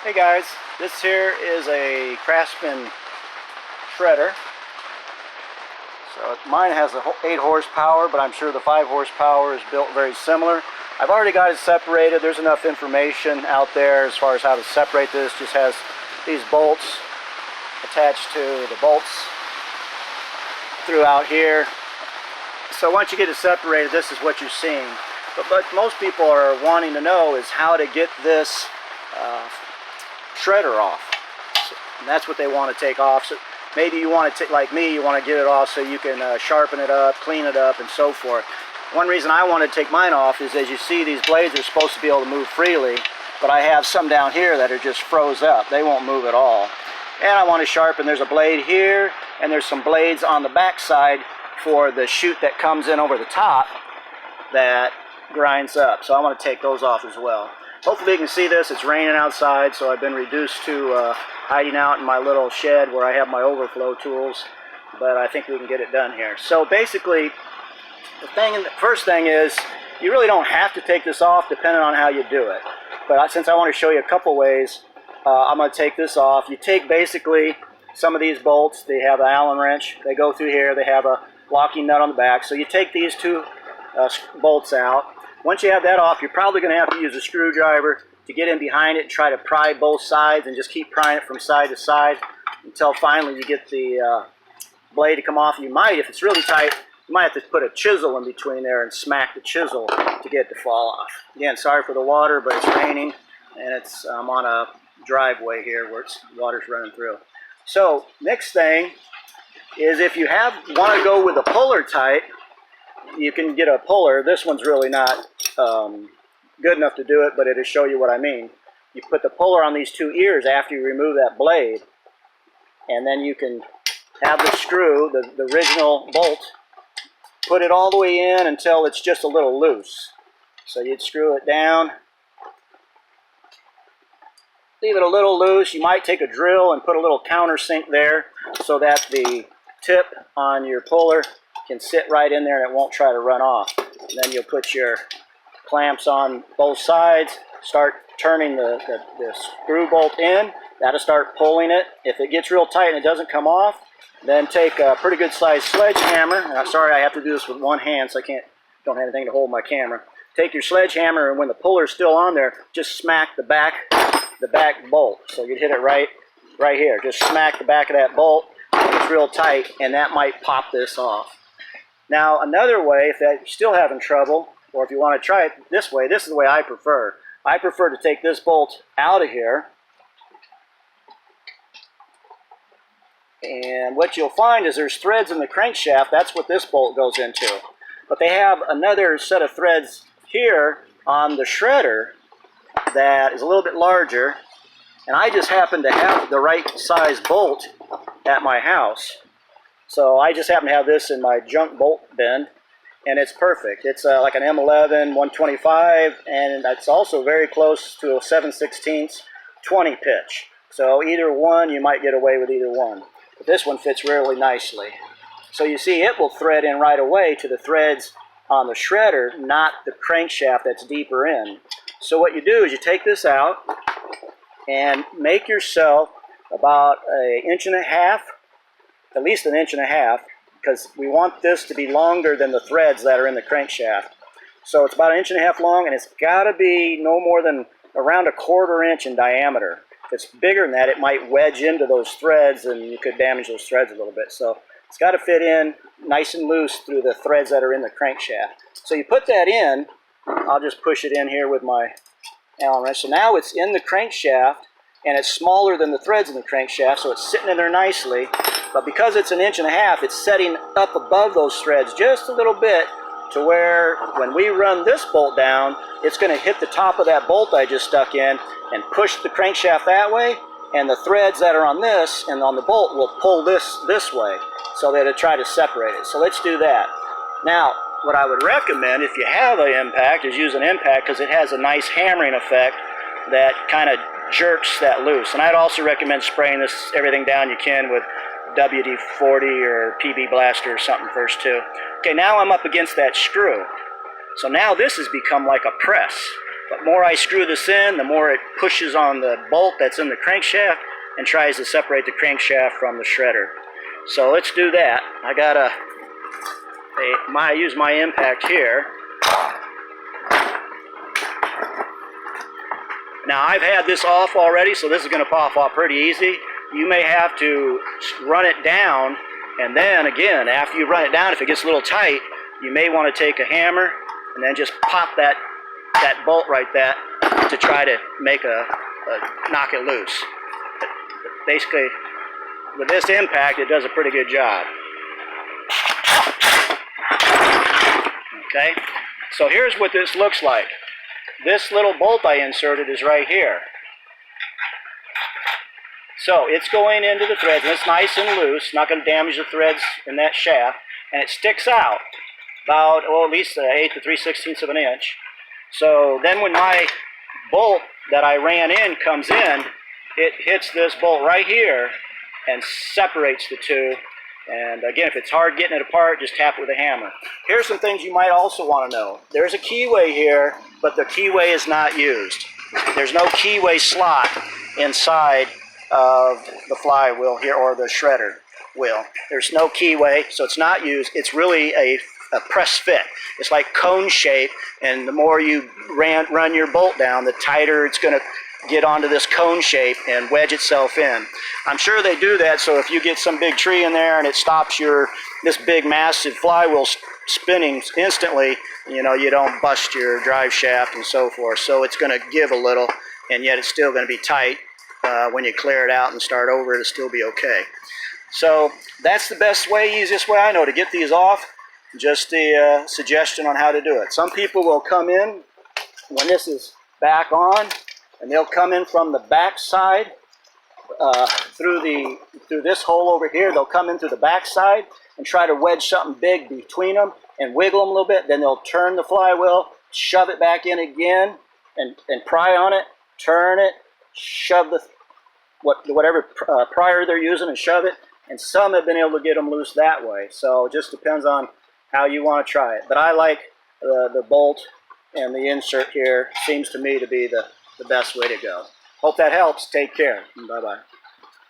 Hey guys, this here is a Craftsman shredder. So mine has a 8 horsepower, but I'm sure the 5 horsepower is built very similar. I've already got it separated. There's enough information out there as far as how to separate this. Just has these bolts attached to the bolts throughout here. So once you get it separated, this is what you're seeing. But most people are wanting to know is how to get this shredder off. And that's what they want to take off. So maybe you want to, like me, you want to get it off so you can sharpen it up, clean it up, and so forth. One reason I want to take mine off is, as you see, these blades are supposed to be able to move freely, but I have some down here that are just froze up. They won't move at all. And I want to sharpen. There's a blade here, and there's some blades on the back side for the chute that comes in over the top that grinds up. So I want to take those off as well. Hopefully you can see this. It's raining outside, so I've been reduced to hiding out in my little shed where I have my overflow tools, but I think we can get it done here. So basically, the first thing is, you really don't have to take this off depending on how you do it. But since I want to show you a couple ways, I'm going to take this off. You take basically some of these bolts. They have an Allen wrench. They go through here. They have a locking nut on the back. So you take these two bolts out. Once you have that off, you're probably going to have to use a screwdriver to get in behind it and try to pry both sides and just keep prying it from side to side until finally you get the blade to come off. You might, if it's really tight, you might have to put a chisel in between there and smack the chisel to get it to fall off. Again, sorry for the water, but it's raining and I'm on a driveway here where water's running through. So next thing is, if you want to go with a puller type, you can get a puller. This one's really not good enough to do it, but it'll show you what I mean. You put the puller on these two ears after you remove that blade, and then you can have the screw, the original bolt, put it all the way in until it's just a little loose. So you'd screw it down, leave it a little loose. You might take a drill and put a little countersink there so that the tip on your puller can sit right in there and it won't try to run off. And then you'll put your clamps on both sides, start turning the screw bolt in. That'll start pulling it. If it gets real tight and it doesn't come off, then take a pretty good sized sledgehammer. Now, sorry, I have to do this with one hand, so I don't have anything to hold my camera. Take your sledgehammer, and when the puller's still on there, just smack the back bolt. So you'd hit it right here. Just smack the back of that bolt. It's real tight, and that might pop this off. Now, another way, if you're still having trouble, or if you want to try it this way, this is the way I prefer. I prefer to take this bolt out of here. And what you'll find is there's threads in the crankshaft. That's what this bolt goes into. But they have another set of threads here on the shredder that is a little bit larger. And I just happen to have the right size bolt at my house. So I just happen to have this in my junk bolt bin, and it's perfect. It's like an M11 125, and it's also very close to a 7/16 20 pitch. So either one, you might get away with either one. But this one fits really nicely. So you see, it will thread in right away to the threads on the shredder, not the crankshaft that's deeper in. So what you do is you take this out and make yourself about an inch and a half, at least an inch and a half, because we want this to be longer than the threads that are in the crankshaft. So it's about an inch and a half long, and it's got to be no more than around a 1/4 inch in diameter. If it's bigger than that, it might wedge into those threads, and you could damage those threads a little bit. So it's got to fit in nice and loose through the threads that are in the crankshaft. So you put that in. I'll just push it in here with my Allen wrench. So now it's in the crankshaft, and it's smaller than the threads in the crankshaft, so it's sitting in there nicely. But because it's an inch and a half, it's setting up above those threads just a little bit to where when we run this bolt down, it's going to hit the top of that bolt I just stuck in and push the crankshaft that way, and the threads that are on this and on the bolt will pull this way so that it'll try to separate it. So let's do that. Now, what I would recommend if you have an impact is use an impact, because it has a nice hammering effect that kind of jerks that loose. And I'd also recommend spraying everything down you can with WD-40 or PB Blaster or something first too. Okay, now I'm up against that screw. So now this has become like a press. But more I screw this in, the more it pushes on the bolt that's in the crankshaft and tries to separate the crankshaft from the shredder. So let's do that. I use my impact here. Now I've had this off already, so this is going to pop off pretty easy. You may have to run it down, and then again, after you run it down, if it gets a little tight, you may want to take a hammer and then just pop that bolt right there to try to make knock it loose. But basically, with this impact, it does a pretty good job. Okay, so here's what this looks like. This little bolt I inserted is right here. So it's going into the threads, and it's nice and loose, not going to damage the threads in that shaft, and it sticks out about, well, at least 1/8 to 3/16 of an inch. So then when my bolt that I ran in comes in, it hits this bolt right here and separates the two. And again, if it's hard getting it apart, just tap it with a hammer. Here's some things you might also want to know. There's a keyway here, but the keyway is not used. There's no keyway slot inside of the flywheel here, or the shredder wheel. There's no keyway, so it's not used. It's really a press fit. It's like cone shape, and the more you run your bolt down, the tighter it's going to get onto this cone shape and wedge itself in. I'm sure they do that so if you get some big tree in there and it stops this big massive flywheel spinning instantly, you know, you don't bust your drive shaft and so forth. So it's going to give a little, and yet it's still going to be tight. When you clear it out and start over, it'll still be okay. So that's the best way, easiest way I know to get these off. Just a suggestion on how to do it. Some people will come in when this is back on, and they'll come in from the back side through this hole over here. They'll come in through the back side and try to wedge something big between them and wiggle them a little bit. Then they'll turn the flywheel, shove it back in again, and pry on it, turn it, shove whatever prior they're using and shove it. And some have been able to get them loose that way. So it just depends on how you want to try it. But I like the bolt, and the insert here seems to me to be the best way to go. Hope that helps. Take care. Bye-bye.